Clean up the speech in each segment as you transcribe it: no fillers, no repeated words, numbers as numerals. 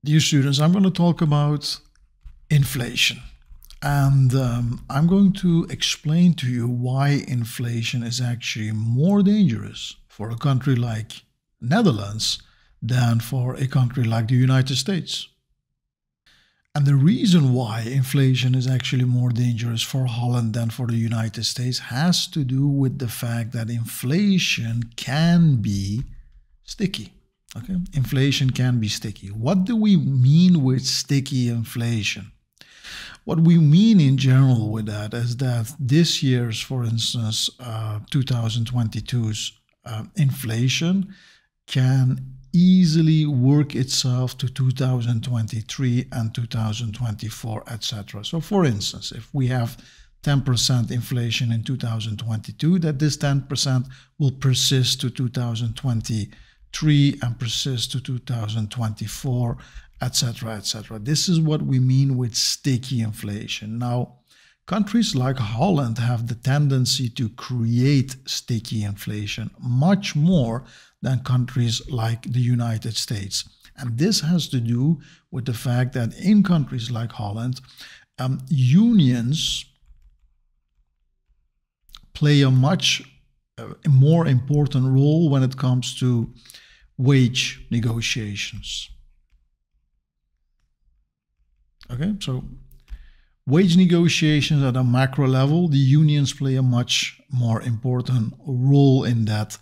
Dear students, I'm going to talk about inflation. And I'm going to explain to you why inflation is actually more dangerous for a country like Netherlands than for a country like the United States. And the reason why inflation is actually more dangerous for Holland than for the United States has to do with the fact that inflation can be sticky. Okay, inflation can be sticky. What do we mean with sticky inflation? What we mean in general with that is that this year's, for instance, 2022's inflation can easily work itself to 2023 and 2024, etc. So for instance, if we have 10% inflation in 2022, that this 10% will persist to 2023 and persist to 2024, etc., etc. This is what we mean with sticky inflation. Now, countries like Holland have the tendency to create sticky inflation much more than countries like the United States. And this has to do with the fact that in countries like Holland, unions play a much more important role when it comes to wage negotiations. Okay, so wage negotiations at a macro level, the unions play a much more important role in that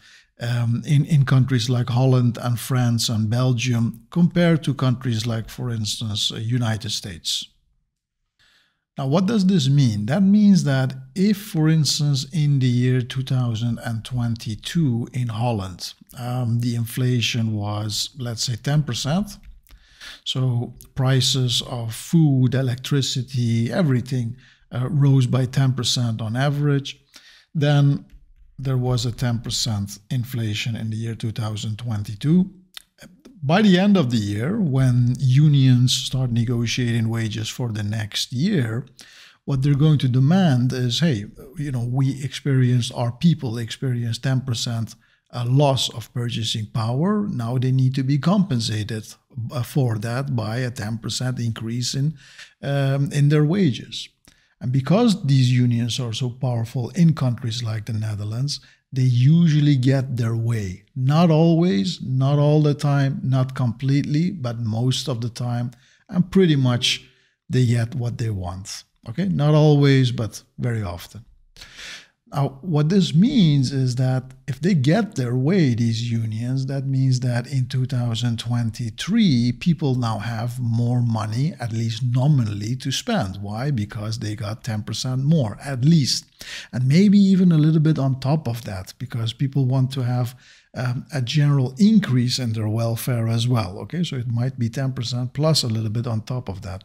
in countries like Holland and France and Belgium compared to countries like, for instance, United States. Now, what does this mean? That means that if, for instance, in the year 2022 in Holland, the inflation was, let's say, 10%, so prices of food, electricity, everything rose by 10% on average, then there was a 10% inflation in the year 2022. By the end of the year, when unions start negotiating wages for the next year, what they're going to demand is, hey, our people experienced 10% loss of purchasing power. Now they need to be compensated for that by a 10% increase in their wages. And because these unions are so powerful in countries like the Netherlands, they usually get their way. Not always, not all the time, not completely, but most of the time. And pretty much they get what they want. Okay, not always, but very often. Now, what this means is that if they get their way, these unions, that means that in 2023, people now have more money, at least nominally, to spend. Why? Because they got 10% more, at least. And maybe even a little bit on top of that, because people want to have a general increase in their welfare as well. Okay, so it might be 10% plus a little bit on top of that.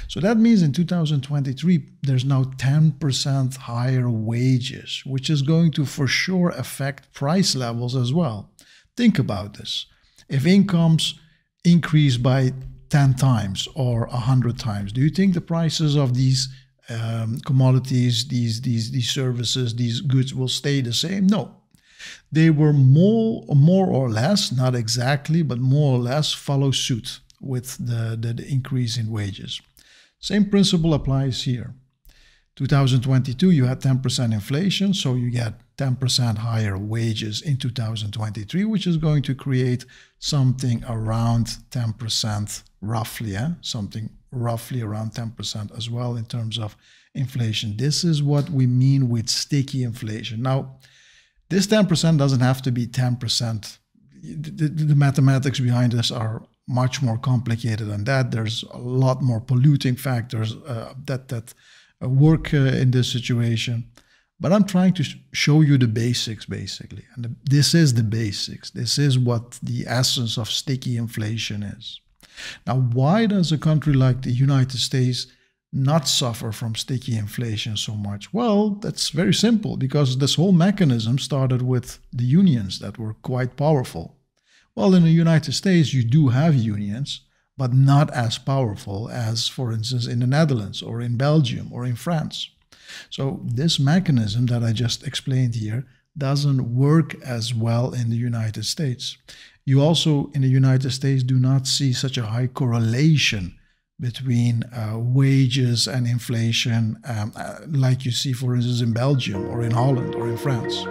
So that means in 2023, there's now 10% higher wages, which is going to for sure affect price levels as well. Think about this. If incomes increase by 10 times or 100 times, do you think the prices of these commodities, these services, these goods will stay the same? No. They were more or less, not exactly, but more or less follow suit with the increase in wages. Same principle applies here. 2022, you had 10% inflation, so you get 10% higher wages in 2023, which is going to create something around 10% roughly, something roughly around 10% as well in terms of inflation. This is what we mean with sticky inflation. Now, this 10% doesn't have to be 10%. The mathematics behind this are much more complicated than that. There's a lot more polluting factors that work in this situation. But I'm trying to show you the basics, basically. And this is the basics. This is what the essence of sticky inflation is. Now, why does a country like the United States not suffer from sticky inflation so much? Well, that's very simple, because this whole mechanism started with the unions that were quite powerful. Well, in the United States, you do have unions, but not as powerful as, for instance, in the Netherlands or in Belgium or in France. So this mechanism that I just explained here doesn't work as well in the United States. You also, in the United States, do not see such a high correlation between wages and inflation like you see, for instance, in Belgium or in Holland or in France.